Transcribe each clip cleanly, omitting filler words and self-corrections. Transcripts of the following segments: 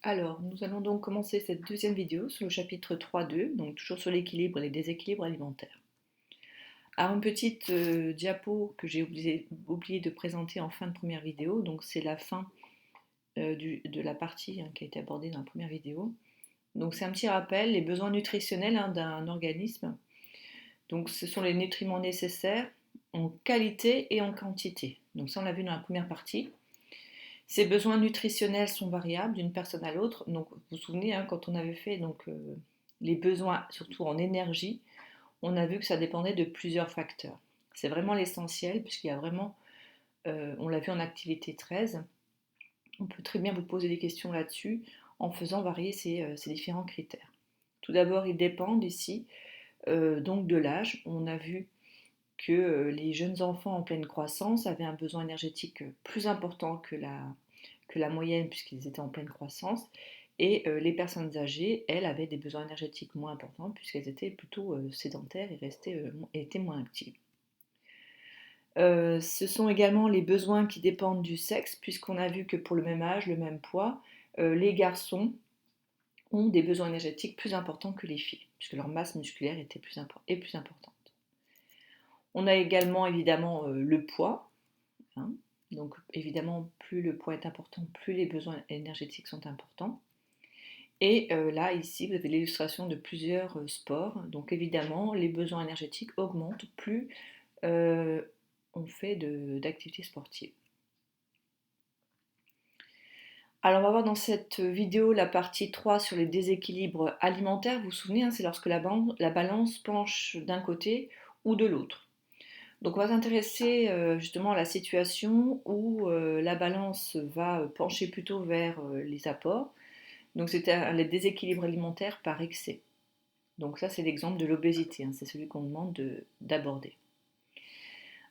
Alors, nous allons donc commencer cette deuxième vidéo sur le chapitre 3.2, donc toujours sur l'équilibre et les déséquilibres alimentaires. Alors, une petite diapo que j'ai oublié de présenter en fin de première vidéo, donc c'est la fin de la partie qui a été abordée dans la première vidéo. Donc, c'est un petit rappel, les besoins nutritionnels d'un organisme. Donc, ce sont les nutriments nécessaires en qualité et en quantité. Donc, ça, on l'a vu dans la première partie. Ces besoins nutritionnels sont variables d'une personne à l'autre. Donc, vous vous souvenez, quand on avait fait les besoins, surtout en énergie, on a vu que ça dépendait de plusieurs facteurs. C'est vraiment l'essentiel, puisqu'il y a vraiment, on l'a vu en activité 13, on peut très bien vous poser des questions là-dessus en faisant varier ces différents critères. Tout d'abord, ils dépendent ici donc de l'âge. On a vu que les jeunes enfants en pleine croissance avaient un besoin énergétique plus important que la moyenne puisqu'ils étaient en pleine croissance. Et les personnes âgées, elles, avaient des besoins énergétiques moins importants puisqu'elles étaient plutôt sédentaires et étaient moins actives. Ce sont également les besoins qui dépendent du sexe, puisqu'on a vu que pour le même âge, le même poids, les garçons ont des besoins énergétiques plus importants que les filles, puisque leur masse musculaire est plus importante. On a également évidemment le poids. Donc évidemment, plus le poids est important, plus les besoins énergétiques sont importants. Et là, ici, vous avez l'illustration de plusieurs sports. Donc évidemment, les besoins énergétiques augmentent plus on fait d'activités sportives. Alors on va voir dans cette vidéo la partie 3 sur les déséquilibres alimentaires. Vous vous souvenez, c'est lorsque la balance penche d'un côté ou de l'autre. Donc on va s'intéresser justement à la situation où la balance va pencher plutôt vers les apports. Donc c'est les déséquilibres alimentaires par excès. Donc ça c'est l'exemple de l'obésité, c'est celui qu'on demande d'aborder.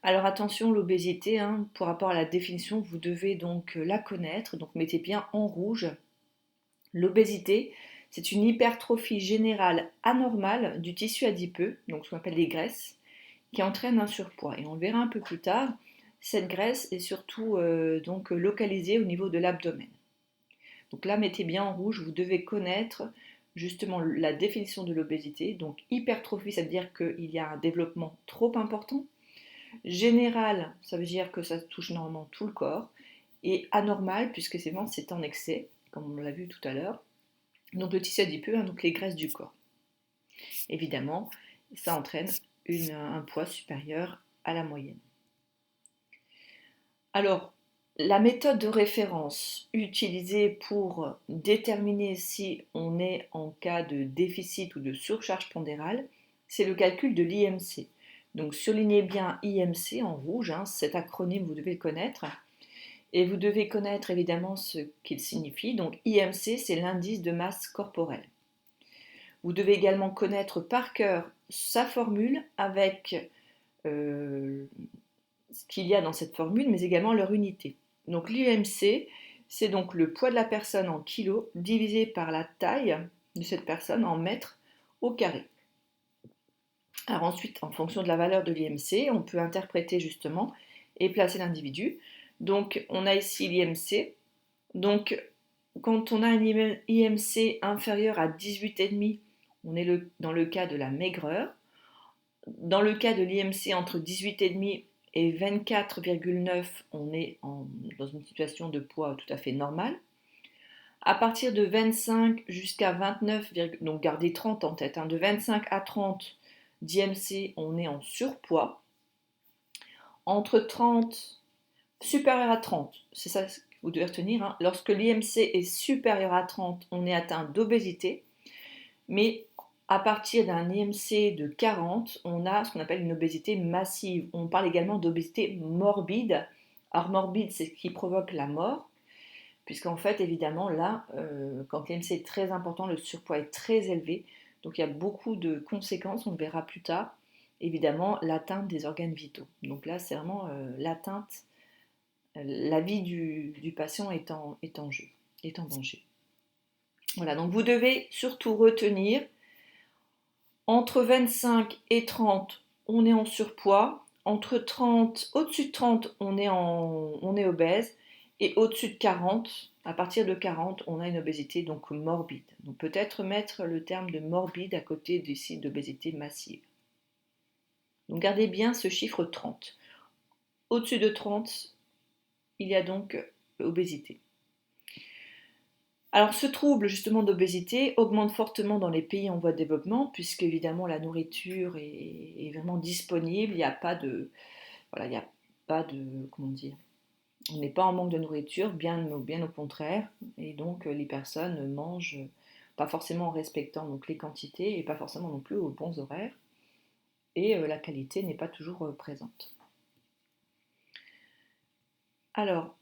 Alors attention, l'obésité, pour rapport à la définition, vous devez donc la connaître, donc mettez bien en rouge. L'obésité, c'est une hypertrophie générale anormale du tissu adipeux, donc ce qu'on appelle les graisses, qui entraîne un surpoids. Et on le verra un peu plus tard, cette graisse est surtout donc localisée au niveau de l'abdomen. Donc là, mettez bien en rouge, vous devez connaître justement la définition de l'obésité. Donc hypertrophie, ça veut dire qu'il y a un développement trop important. Général, ça veut dire que ça touche normalement tout le corps. Et anormal, puisque c'est en excès, comme on l'a vu tout à l'heure. Donc le tissu adipeux, donc les graisses du corps. Évidemment, ça entraîne un poids supérieur à la moyenne. Alors, la méthode de référence utilisée pour déterminer si on est en cas de déficit ou de surcharge pondérale, c'est le calcul de l'IMC. Donc surlignez bien IMC en rouge, cet acronyme vous devez le connaître. Et vous devez connaître évidemment ce qu'il signifie. Donc IMC, c'est l'indice de masse corporelle. Vous devez également connaître par cœur sa formule avec ce qu'il y a dans cette formule, mais également leur unité. Donc l'IMC, c'est donc le poids de la personne en kilos divisé par la taille de cette personne en mètres au carré. Alors ensuite, en fonction de la valeur de l'IMC, on peut interpréter justement et placer l'individu. Donc on a ici l'IMC. Donc quand on a un IMC inférieur à 18,5, on est dans le cas de la maigreur. Dans le cas de l'IMC entre 18,5 et 24,9, on est dans une situation de poids tout à fait normale. À partir de 25 jusqu'à 29, donc gardez 30 en tête, de 25 à 30 d'IMC, on est en surpoids. Entre 30, supérieur à 30, c'est ça que vous devez retenir, lorsque l'IMC est supérieur à 30, on est atteint d'obésité, mais à partir d'un IMC de 40, on a ce qu'on appelle une obésité massive. On parle également d'obésité morbide. Alors morbide, c'est ce qui provoque la mort, puisqu'en fait, évidemment, là, quand l'IMC est très important, le surpoids est très élevé, donc il y a beaucoup de conséquences, on le verra plus tard. Évidemment, l'atteinte des organes vitaux. Donc là, c'est vraiment l'atteinte, la vie du patient est en jeu, est en danger. Voilà, donc vous devez surtout retenir entre 25 et 30, on est en surpoids. Entre 30, au-dessus de 30, on est obèse. Et au-dessus de 40, à partir de 40, on a une obésité donc morbide. Donc peut-être mettre le terme de morbide à côté du signe d'obésité massive. Donc gardez bien ce chiffre 30. Au-dessus de 30, il y a donc obésité. Alors ce trouble justement d'obésité augmente fortement dans les pays en voie de développement, puisque évidemment la nourriture est vraiment disponible, il n'y a pas de, voilà, il n'y a pas de, comment dire, on n'est pas en manque de nourriture, bien au contraire, et donc les personnes mangent pas forcément en respectant donc les quantités et pas forcément non plus aux bons horaires, et la qualité n'est pas toujours présente. Alors,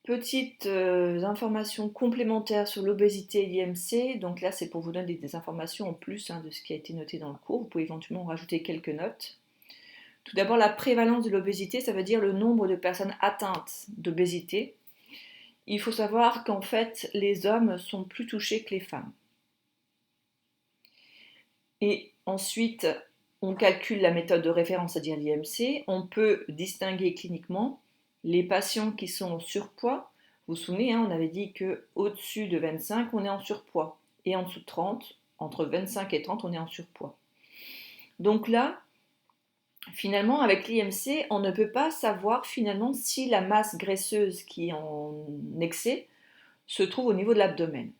petite information complémentaire sur l'obésité et l'IMC. Donc là, c'est pour vous donner des informations en plus de ce qui a été noté dans le cours. Vous pouvez éventuellement rajouter quelques notes. Tout d'abord, la prévalence de l'obésité, ça veut dire le nombre de personnes atteintes d'obésité. Il faut savoir qu'en fait, les hommes sont plus touchés que les femmes. Et ensuite, on calcule la méthode de référence, c'est-à-dire l'IMC. On peut distinguer cliniquement les patients qui sont en surpoids. Vous vous souvenez, on avait dit qu'au-dessus de 25, on est en surpoids. Et en dessous de 30, entre 25 et 30, on est en surpoids. Donc là, finalement, avec l'IMC, on ne peut pas savoir finalement si la masse graisseuse qui est en excès se trouve au niveau de l'abdomen.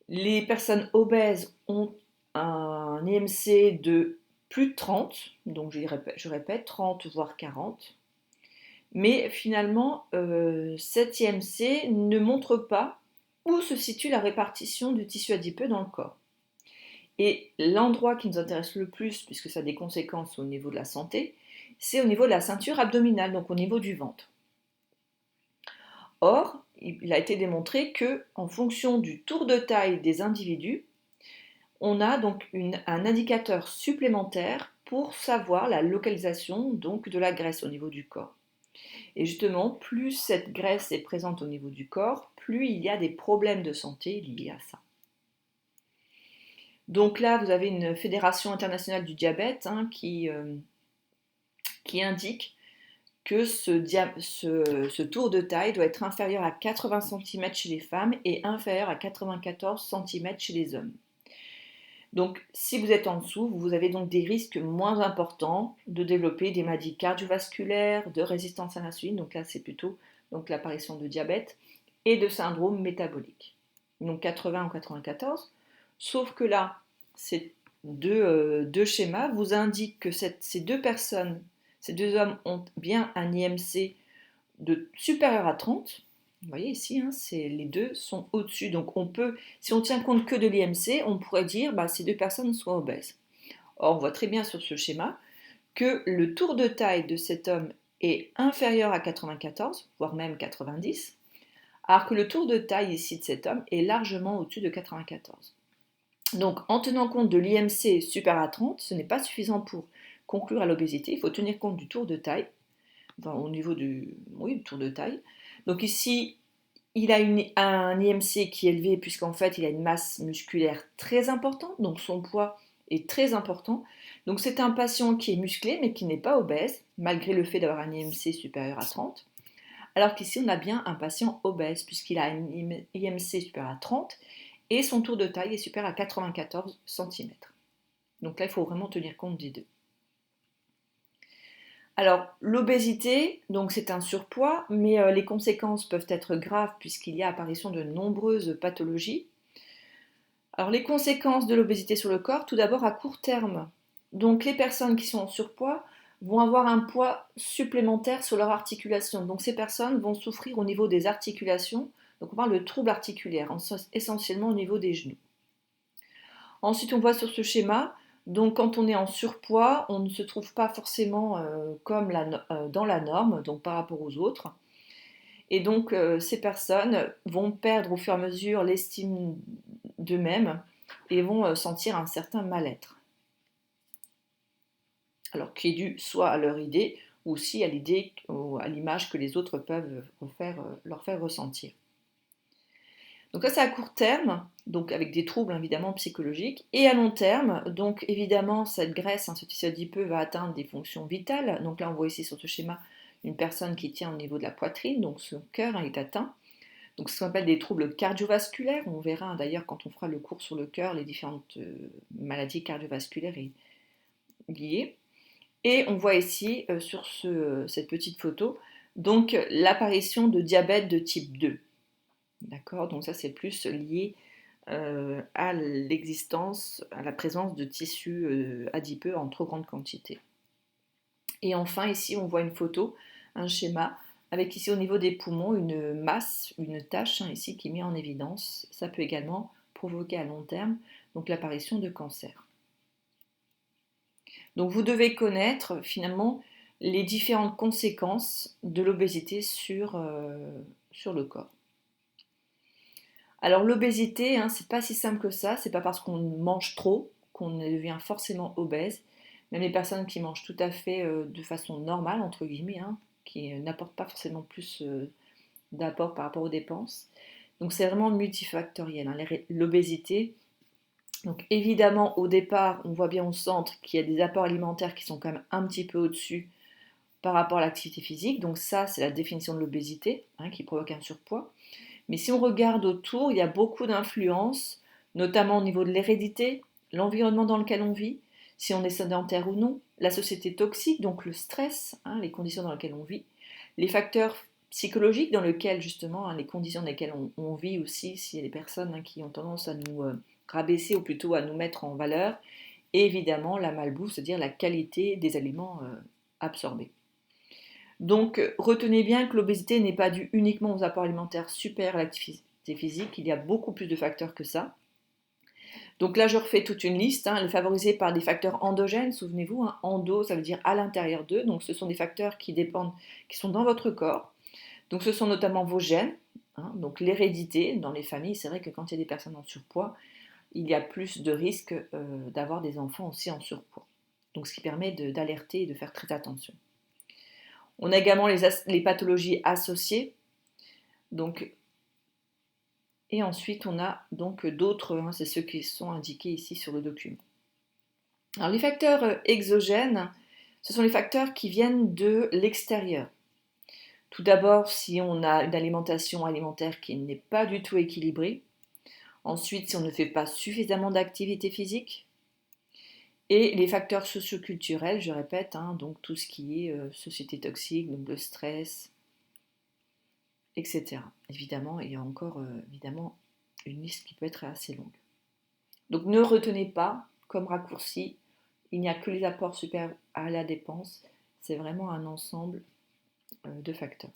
Les personnes obèses ont un IMC de plus de 30, donc je répète 30 voire 40. Mais finalement, cet IMC ne montre pas où se situe la répartition du tissu adipeux dans le corps. Et l'endroit qui nous intéresse le plus, puisque ça a des conséquences au niveau de la santé, c'est au niveau de la ceinture abdominale, donc au niveau du ventre. Or, il a été démontré que, en fonction du tour de taille des individus, on a donc un indicateur supplémentaire pour savoir la localisation donc de la graisse au niveau du corps. Et justement, plus cette graisse est présente au niveau du corps, plus il y a des problèmes de santé liés à ça. Donc là, vous avez une fédération internationale du diabète qui indique que ce tour de taille doit être inférieur à 80 cm chez les femmes et inférieur à 94 cm chez les hommes. Donc, si vous êtes en dessous, vous avez donc des risques moins importants de développer des maladies cardiovasculaires, de résistance à l'insuline, donc là c'est plutôt donc, l'apparition de diabète et de syndrome métabolique. Donc 80 ou 94, sauf que là, ces deux schémas vous indiquent que ces deux personnes, ces deux hommes ont bien un IMC supérieur à 30. Vous voyez ici, les deux sont au-dessus. Donc on peut, si on tient compte que de l'IMC, on pourrait dire ces deux personnes sont obèses. Or, on voit très bien sur ce schéma que le tour de taille de cet homme est inférieur à 94, voire même 90, alors que le tour de taille ici de cet homme est largement au-dessus de 94. Donc en tenant compte de l'IMC supérieur à 30, ce n'est pas suffisant pour conclure à l'obésité, il faut tenir compte du tour de taille, au niveau du tour de taille. Donc ici, il a un IMC qui est élevé puisqu'en fait, il a une masse musculaire très importante, donc son poids est très important. Donc c'est un patient qui est musclé mais qui n'est pas obèse, malgré le fait d'avoir un IMC supérieur à 30. Alors qu'ici, on a bien un patient obèse puisqu'il a un IMC supérieur à 30 et son tour de taille est supérieur à 94 cm. Donc là, il faut vraiment tenir compte des deux. Alors, l'obésité, donc c'est un surpoids, mais les conséquences peuvent être graves puisqu'il y a apparition de nombreuses pathologies. Alors, les conséquences de l'obésité sur le corps, tout d'abord à court terme. Donc, les personnes qui sont en surpoids vont avoir un poids supplémentaire sur leur articulation. Donc, ces personnes vont souffrir au niveau des articulations. Donc, on parle de troubles articulaires, essentiellement au niveau des genoux. Ensuite, on voit sur ce schéma, donc quand on est en surpoids, on ne se trouve pas forcément comme dans la norme, donc par rapport aux autres. Et donc ces personnes vont perdre au fur et à mesure l'estime d'eux-mêmes et vont sentir un certain mal-être. Alors qui est dû soit à leur idée ou aussi à l'idée ou à l'image que les autres peuvent leur faire ressentir. Donc ça c'est à court terme, donc avec des troubles évidemment psychologiques, et à long terme, donc évidemment cette graisse, ce tissu adipeux va atteindre des fonctions vitales. Donc là on voit ici sur ce schéma une personne qui tient au niveau de la poitrine, donc son cœur est atteint. Donc ce qu'on appelle des troubles cardiovasculaires. On verra d'ailleurs quand on fera le cours sur le cœur les différentes maladies cardiovasculaires liées. Et on voit ici sur cette petite photo donc l'apparition de diabète de type 2. D'accord, donc ça c'est plus lié à l'existence, à la présence de tissus adipeux en trop grande quantité. Et enfin ici on voit une photo, un schéma, avec ici au niveau des poumons une masse, une tache ici qui est mise en évidence. Ça peut également provoquer à long terme donc l'apparition de cancer. Donc vous devez connaître finalement les différentes conséquences de l'obésité sur le corps. Alors l'obésité, c'est pas si simple que ça, c'est pas parce qu'on mange trop qu'on devient forcément obèse. Même les personnes qui mangent tout à fait de façon normale, entre guillemets, qui n'apportent pas forcément plus d'apport par rapport aux dépenses. Donc c'est vraiment multifactoriel, l'obésité. Donc évidemment au départ, on voit bien au centre qu'il y a des apports alimentaires qui sont quand même un petit peu au-dessus par rapport à l'activité physique. Donc ça, c'est la définition de l'obésité, qui provoque un surpoids. Mais si on regarde autour, il y a beaucoup d'influences, notamment au niveau de l'hérédité, l'environnement dans lequel on vit, si on est sédentaire ou non, la société toxique, donc le stress, les conditions dans lesquelles on vit, les facteurs psychologiques dans lesquels justement, les conditions dans lesquelles on vit aussi, s'il y a des personnes qui ont tendance à nous rabaisser ou plutôt à nous mettre en valeur, et évidemment la malbouffe, c'est-à-dire la qualité des aliments absorbés. Donc retenez bien que l'obésité n'est pas due uniquement aux apports alimentaires supérieurs à l'activité physique, il y a beaucoup plus de facteurs que ça. Donc là je refais toute une liste, elle est favorisée par des facteurs endogènes, souvenez-vous, endo ça veut dire à l'intérieur d'eux, donc ce sont des facteurs qui dépendent, qui sont dans votre corps. Donc ce sont notamment vos gènes, donc l'hérédité dans les familles, c'est vrai que quand il y a des personnes en surpoids, il y a plus de risques d'avoir des enfants aussi en surpoids. Donc ce qui permet d'alerter et de faire très attention. On a également les pathologies associées. Donc, et ensuite, on a donc d'autres, c'est ceux qui sont indiqués ici sur le document. Alors, les facteurs exogènes, ce sont les facteurs qui viennent de l'extérieur. Tout d'abord, si on a une alimentation alimentaire qui n'est pas du tout équilibrée. Ensuite, si on ne fait pas suffisamment d'activité physique. Et les facteurs socioculturels, je répète, donc tout ce qui est société toxique, donc le stress, etc. Évidemment, il y a encore évidemment une liste qui peut être assez longue. Donc ne retenez pas comme raccourci, il n'y a que les apports supérieurs à la dépense, c'est vraiment un ensemble de facteurs.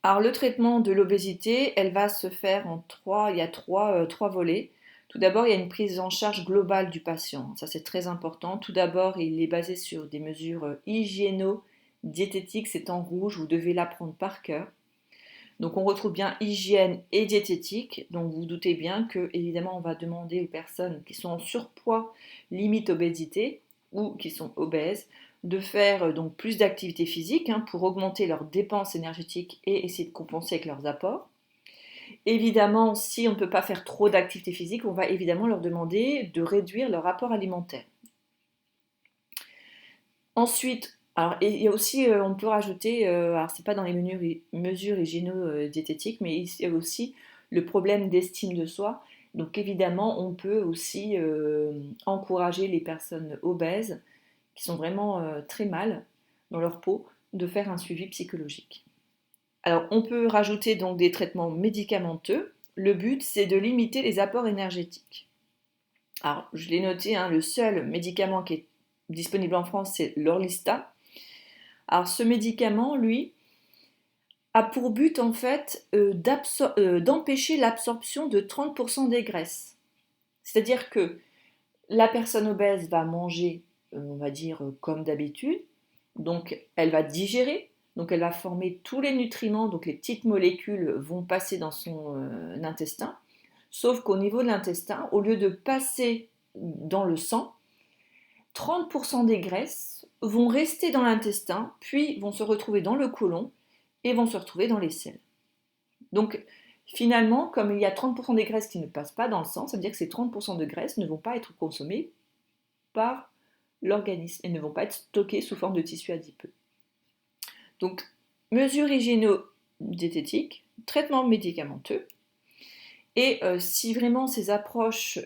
Alors le traitement de l'obésité, elle va se faire il y a trois volets. Tout d'abord, il y a une prise en charge globale du patient, ça c'est très important. Tout d'abord, il est basé sur des mesures hygiéno-diététiques, c'est en rouge, vous devez l'apprendre par cœur. Donc on retrouve bien hygiène et diététique, donc vous doutez bien que évidemment on va demander aux personnes qui sont en surpoids, limite obésité ou qui sont obèses, de faire donc plus d'activité physique pour augmenter leurs dépenses énergétiques et essayer de compenser avec leurs apports. Évidemment, si on ne peut pas faire trop d'activité physique, on va évidemment leur demander de réduire leur apport alimentaire. Ensuite, alors, il y a aussi, on peut rajouter, alors c'est pas dans les mesures hygiéno-diététiques, mais il y a aussi le problème d'estime de soi. Donc évidemment, on peut aussi encourager les personnes obèses qui sont vraiment très mal dans leur peau de faire un suivi psychologique. Alors on peut rajouter donc des traitements médicamenteux. Le but, c'est de limiter les apports énergétiques. Alors je l'ai noté, le seul médicament qui est disponible en France, c'est l'Orlistat. Alors ce médicament, lui, a pour but en fait d'empêcher l'absorption de 30% des graisses. C'est-à-dire que la personne obèse va manger, on va dire, comme d'habitude, donc elle va digérer, donc elle va former tous les nutriments, donc les petites molécules vont passer dans son intestin, sauf qu'au niveau de l'intestin, au lieu de passer dans le sang, 30% des graisses vont rester dans l'intestin, puis vont se retrouver dans le côlon et vont se retrouver dans les selles. Donc finalement, comme il y a 30% des graisses qui ne passent pas dans le sang, ça veut dire que ces 30% de graisses ne vont pas être consommées par l'organisme et ne vont pas être stockées sous forme de tissu adipeux. Donc, mesures hygiéno-diététiques, traitement médicamenteux, et si vraiment ces approches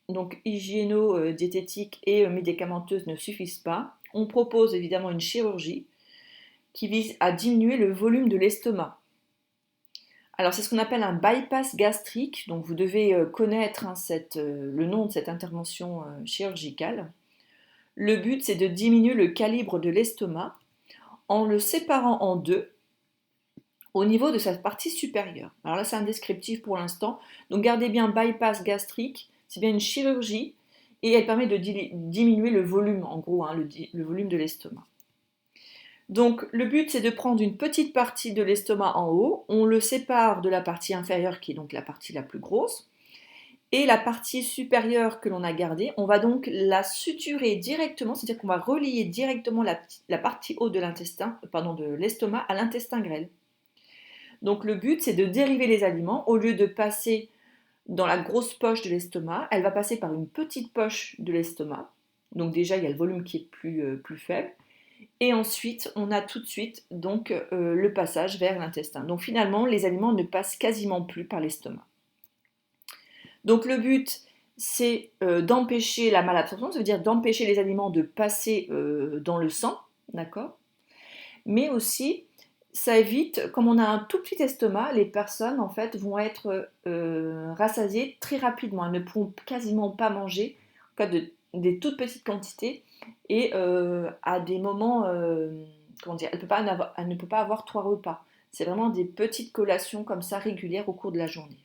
donc hygiéno-diététiques et médicamenteuses ne suffisent pas, on propose évidemment une chirurgie qui vise à diminuer le volume de l'estomac. Alors c'est ce qu'on appelle un bypass gastrique, donc vous devez connaître le nom de cette intervention chirurgicale. Le but c'est de diminuer le calibre de l'estomac en le séparant en deux au niveau de sa partie supérieure. Alors là c'est un descriptif pour l'instant, donc gardez bien bypass gastrique, c'est bien une chirurgie et elle permet de diminuer le volume, en gros, le volume de l'estomac. Donc le but c'est de prendre une petite partie de l'estomac en haut, on le sépare de la partie inférieure qui est donc la partie la plus grosse, et la partie supérieure que l'on a gardée, on va donc la suturer directement, c'est-à-dire qu'on va relier directement la partie haute de l'estomac à l'intestin grêle. Donc le but c'est de dériver les aliments, au lieu de passer dans la grosse poche de l'estomac, elle va passer par une petite poche de l'estomac, donc déjà il y a le volume qui est plus faible. Et ensuite, on a tout de suite donc le passage vers l'intestin. Donc finalement, les aliments ne passent quasiment plus par l'estomac. Donc le but, c'est d'empêcher la malabsorption, ça veut dire d'empêcher les aliments de passer dans le sang, d'accord? Mais aussi, ça évite, comme on a un tout petit estomac, les personnes en fait vont être rassasiées très rapidement. Elles ne pourront quasiment pas manger, en cas des toutes petites quantités, et à des moments, comment dire, elle ne peut pas avoir 3 repas. C'est vraiment des petites collations comme ça régulières au cours de la journée.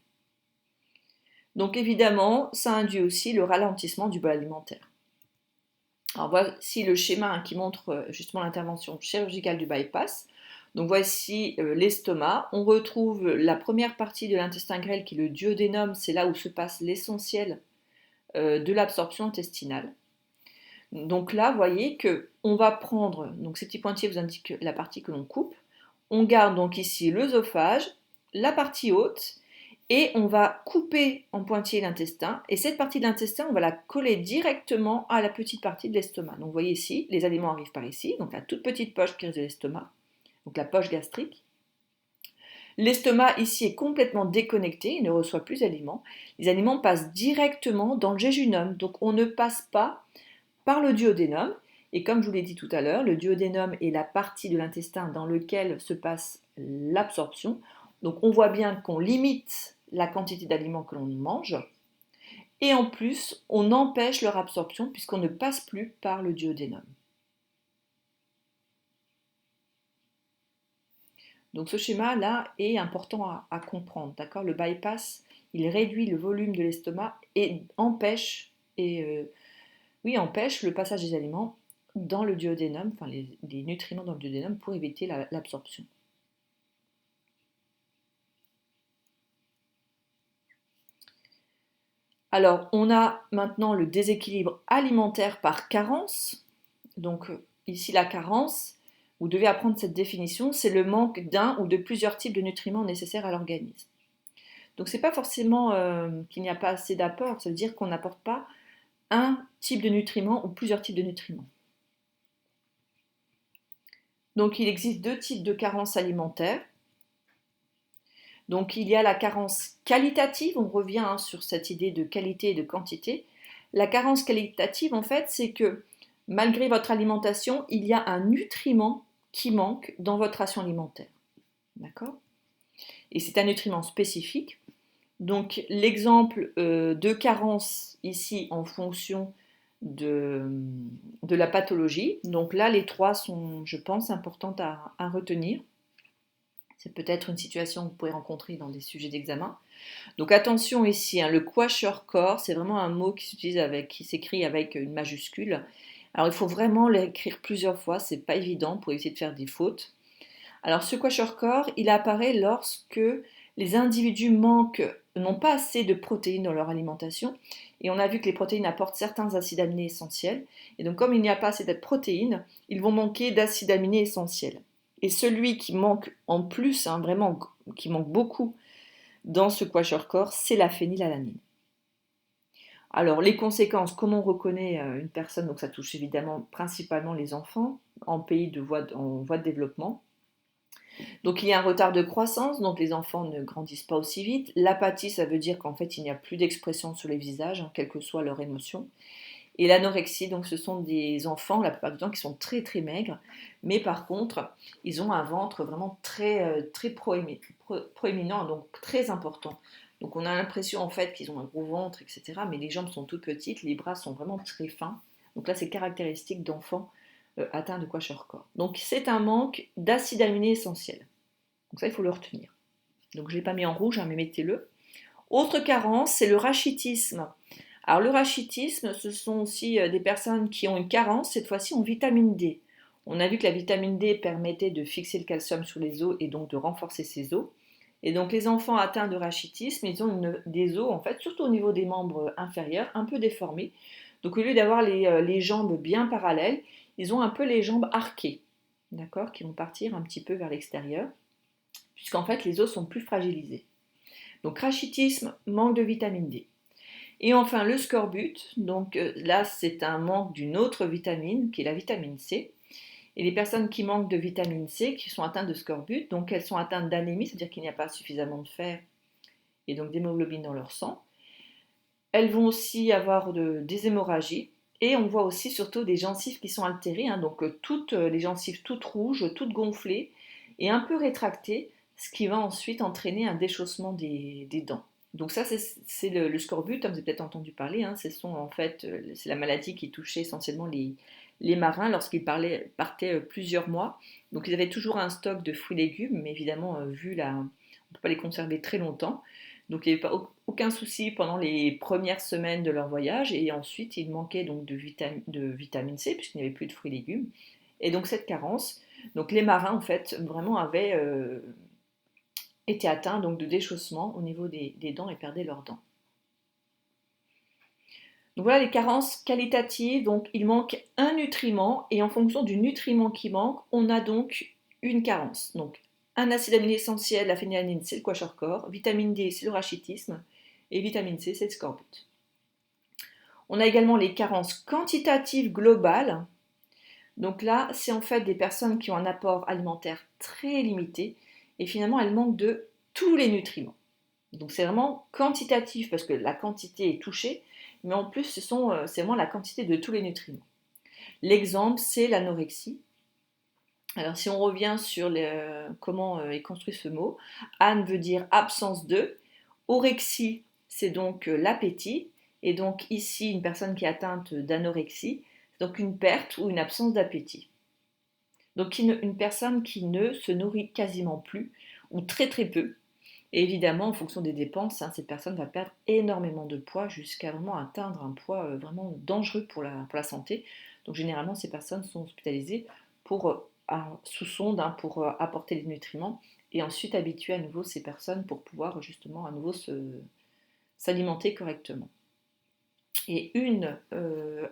Donc évidemment, ça induit aussi le ralentissement du bol alimentaire. Alors voici le schéma qui montre justement l'intervention chirurgicale du bypass. Donc voici l'estomac. On retrouve la première partie de l'intestin grêle qui est le duodénum, c'est là où se passe l'essentiel de l'absorption intestinale. Donc là, vous voyez qu'on va prendre, donc ces petits pointillés vous indiquent la partie que l'on coupe. On garde donc ici l'œsophage, la partie haute, et on va couper en pointillés l'intestin. Et cette partie de l'intestin, on va la coller directement à la petite partie de l'estomac. Donc vous voyez ici, les aliments arrivent par ici, donc la toute petite poche qui reste de l'estomac, donc la poche gastrique. L'estomac ici est complètement déconnecté, il ne reçoit plus d'aliments. Les aliments passent directement dans le jéjunum, donc on ne passe pas par le duodénum. Et comme je vous l'ai dit tout à l'heure, le duodénum est la partie de l'intestin dans laquelle se passe l'absorption. Donc on voit bien qu'on limite la quantité d'aliments que l'on mange. Et en plus, on empêche leur absorption puisqu'on ne passe plus par le duodénum. Donc ce schéma-là est important à comprendre, d'accord? Le bypass, il réduit le volume de l'estomac et empêche le passage des aliments dans le duodénum, enfin les nutriments dans le duodénum pour éviter l'absorption. Alors, on a maintenant le déséquilibre alimentaire par carence. Donc ici, la carence, vous devez apprendre cette définition, c'est le manque d'un ou de plusieurs types de nutriments nécessaires à l'organisme. Donc c'est pas forcément qu'il n'y a pas assez d'apport, ça veut dire qu'on n'apporte pas un type de nutriment ou plusieurs types de nutriments. Donc il existe 2 types de carences alimentaires. Donc il y a la carence qualitative, on revient sur cette idée de qualité et de quantité. La carence qualitative, en fait, c'est que malgré votre alimentation, il y a un nutriment qui manque dans votre ration alimentaire. D'accord? Et c'est un nutriment spécifique. Donc l'exemple de carence ici en fonction de la pathologie. Donc là, les 3 sont, je pense, importantes à retenir. C'est peut-être une situation que vous pouvez rencontrer dans des sujets d'examen. Donc attention ici, le kwashiorkor, c'est vraiment un mot qui s'écrit avec une majuscule. Alors il faut vraiment l'écrire plusieurs fois, c'est pas évident pour éviter de faire des fautes. Alors ce kwashiorkor, il apparaît lorsque les individus n'ont pas assez de protéines dans leur alimentation. Et on a vu que les protéines apportent certains acides aminés essentiels. Et donc comme il n'y a pas assez de protéines, ils vont manquer d'acides aminés essentiels. Et celui qui manque en plus, vraiment, qui manque beaucoup dans ce kwashiorkor, c'est la phénylalanine. Alors les conséquences, comment on reconnaît une personne? Donc ça touche évidemment principalement les enfants en voie de développement. Donc il y a un retard de croissance, donc les enfants ne grandissent pas aussi vite. L'apathie, ça veut dire qu'en fait il n'y a plus d'expression sur les visages, hein, quelle que soit leur émotion. Et l'anorexie, donc ce sont des enfants, la plupart du temps, qui sont très très maigres, mais par contre, ils ont un ventre vraiment très proéminent, donc très important. Donc on a l'impression en fait qu'ils ont un gros ventre, etc. Mais les jambes sont toutes petites, les bras sont vraiment très fins. Donc là, c'est caractéristique d'enfants atteints de kwashiorkor. Donc c'est un manque d'acide aminé essentiel. Donc ça, il faut le retenir. Donc je ne l'ai pas mis en rouge, hein, mais mettez-le. Autre carence, c'est le rachitisme. Alors le rachitisme, ce sont aussi des personnes qui ont une carence, cette fois-ci en vitamine D. On a vu que la vitamine D permettait de fixer le calcium sur les os et donc de renforcer ces os. Et donc les enfants atteints de rachitisme, ils ont des os, en fait, surtout au niveau des membres inférieurs, un peu déformés. Donc au lieu d'avoir les jambes bien parallèles, ils ont un peu les jambes arquées, d'accord, qui vont partir un petit peu vers l'extérieur, puisqu'en fait les os sont plus fragilisés. Donc rachitisme, manque de vitamine D. Et enfin le scorbut, donc là c'est un manque d'une autre vitamine qui est la vitamine C. Et les personnes qui manquent de vitamine C, qui sont atteintes de scorbut, donc elles sont atteintes d'anémie, c'est-à-dire qu'il n'y a pas suffisamment de fer et donc d'hémoglobine dans leur sang. Elles vont aussi avoir des hémorragies. Et on voit aussi surtout des gencives qui sont altérées, hein, donc toutes les gencives toutes rouges, toutes gonflées et un peu rétractées, ce qui va ensuite entraîner un déchaussement des dents. Donc ça, c'est le scorbut, hein, vous avez peut-être entendu parler, hein, c'est la maladie qui touchait essentiellement les marins lorsqu'ils partaient plusieurs mois. Donc ils avaient toujours un stock de fruits et légumes, mais évidemment, on ne peut pas les conserver très longtemps. Donc il n'y avait pas aucun souci pendant les premières semaines de leur voyage et ensuite il manquait donc de vitamine C puisqu'il n'y avait plus de fruits et légumes. Et donc cette carence, donc les marins en fait vraiment avaient été atteints donc de déchaussement au niveau des dents et perdaient leurs dents. Donc voilà les carences qualitatives, donc il manque un nutriment et en fonction du nutriment qui manque, on a donc une carence. Donc un acide aminé essentiel, la phénylalanine, c'est le kwashiorkor, vitamine D, c'est le rachitisme, et vitamine C, c'est le scorbut. On a également les carences quantitatives globales. Donc là, c'est en fait des personnes qui ont un apport alimentaire très limité et finalement elles manquent de tous les nutriments. Donc c'est vraiment quantitatif parce que la quantité est touchée, mais en plus c'est vraiment la quantité de tous les nutriments. L'exemple, c'est l'anorexie. Alors si on revient sur comment est construit ce mot, Anne veut dire absence de, orexie c'est donc l'appétit, et donc ici une personne qui est atteinte d'anorexie, c'est donc une perte ou une absence d'appétit. Donc une personne qui ne se nourrit quasiment plus ou très très peu. Et évidemment, en fonction des dépenses, hein, cette personne va perdre énormément de poids jusqu'à vraiment atteindre un poids vraiment dangereux pour la santé. Donc généralement, ces personnes sont hospitalisées sous sonde, hein, pour apporter les nutriments et ensuite habituer à nouveau ces personnes pour pouvoir justement à nouveau s'alimenter correctement. Et une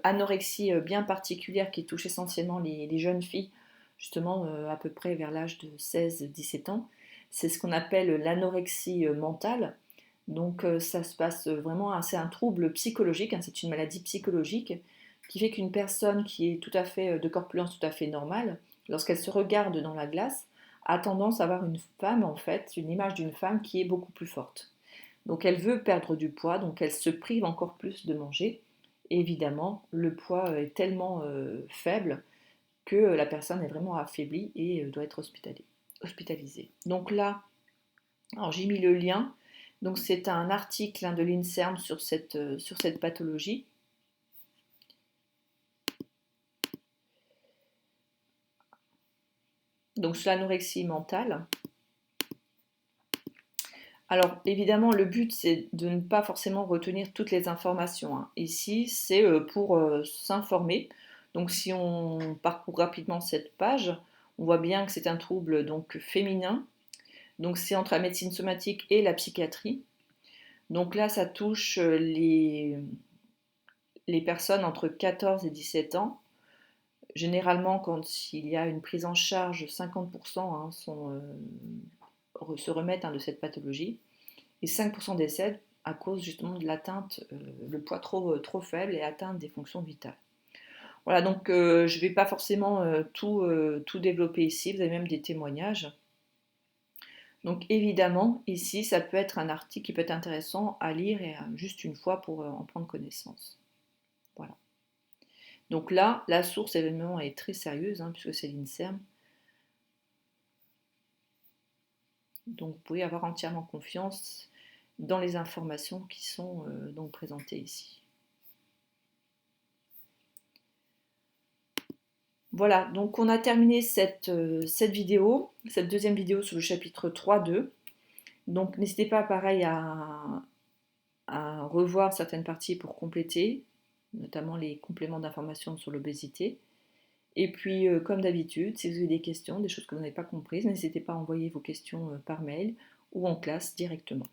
anorexie bien particulière qui touche essentiellement les jeunes filles, justement à peu près vers l'âge de 16-17 ans, c'est ce qu'on appelle l'anorexie mentale. Donc ça se passe vraiment, c'est un trouble psychologique, hein, c'est une maladie psychologique qui fait qu'une personne qui est tout à fait de corpulence tout à fait normale, lorsqu'elle se regarde dans la glace, a tendance à avoir une femme en fait, une image d'une femme qui est beaucoup plus forte. Donc elle veut perdre du poids, donc elle se prive encore plus de manger. Et évidemment, le poids est tellement faible que la personne est vraiment affaiblie et doit être hospitalisée. Donc là, alors j'ai mis le lien. Donc c'est un article, hein, de l'INSERM sur cette pathologie. Donc sur l'anorexie mentale. Alors évidemment, le but c'est de ne pas forcément retenir toutes les informations, hein. Ici, c'est pour s'informer. Donc si on parcourt rapidement cette page, on voit bien que c'est un trouble donc féminin. Donc c'est entre la médecine somatique et la psychiatrie. Donc là, ça touche les personnes entre 14 et 17 ans. Généralement, quand il y a une prise en charge, 50%, hein, se remettent, hein, de cette pathologie. Et 5% décèdent à cause justement de l'atteinte, le poids trop faible et atteinte des fonctions vitales. Voilà, donc je ne vais pas forcément tout développer ici, vous avez même des témoignages. Donc évidemment, ici, ça peut être un article qui peut être intéressant à lire et juste une fois pour en prendre connaissance. Voilà. Donc là, la source événement est très sérieuse, hein, puisque c'est l'INSERM. Donc vous pouvez avoir entièrement confiance dans les informations qui sont donc présentées ici. Voilà, donc on a terminé cette vidéo, cette deuxième vidéo sur le chapitre 3.2. Donc n'hésitez pas pareil à revoir certaines parties pour compléter, notamment les compléments d'information sur l'obésité. Et puis, comme d'habitude, si vous avez des questions, des choses que vous n'avez pas comprises, n'hésitez pas à envoyer vos questions par mail ou en classe directement.